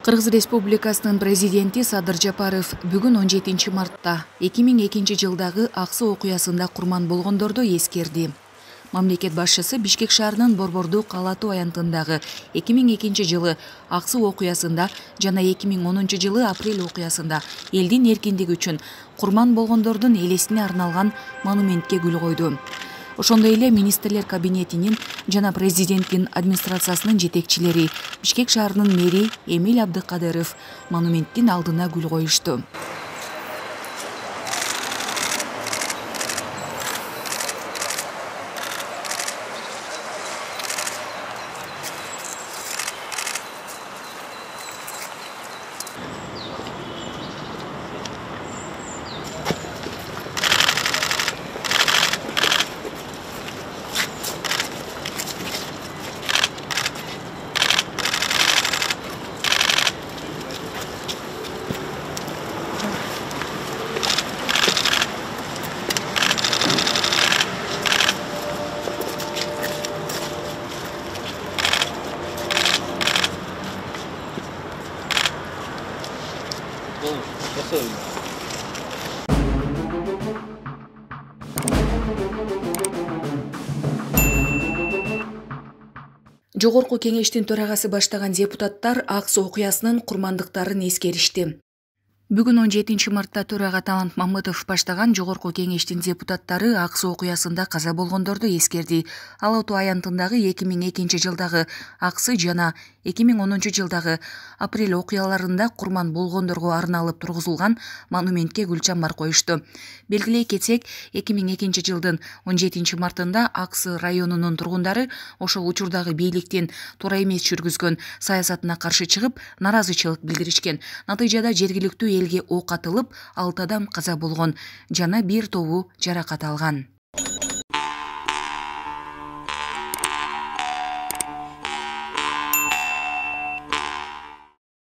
Кыргыз Республикасынын президенти Садыр Жапаров бүгүн 17 мартта 2002 жылдагы Аксы окуясында курман болгондорду эскерди. Мамлекет башчысы Бишкек шаарынын Борбордуу Калатуу аянтындагы 2002 жылы Аксы окуясында жана 2010 жылы Апрель окуясында элдин эркиндиги үчүн курман болгондордун элесине арналган монументке гүл койду. Ошондой эле министрлер кабинетинин жана президенттин администрациясынын жетекчилери Бишкек шаарынын мэри Эмиль Абдыкадыров монументтин алдына гүл коюшту. Жогорку кеңештин төрагасы баштаган депутаттар Аксы окуясынын курмандыктарын эскеришти. Бүгүн 17 мартта төрага Талант Мамытов баштаган Жогорку кеңештин депутаттары Аксы окуясында каза болгондорду эскерди. Алатуу аянтындагы 2002 жылдагы Аксы жана 2010 жылдагы Апрель окуяларында курман болгондорго арналып тургузулган монументке гүл чамбар коюшту. Белгилей кетсек, 2002 жылдын 17 мартында Аксы районунун тургундары ошол учурдагы бийликтин туура эмес жүргүзгөн саясатына каршы чыгып, наразычылык билдиришкен. Натыйжада жергиликтүү элге ок атылып, 6 адам каза болгон жана 1 тобу жаракат алган.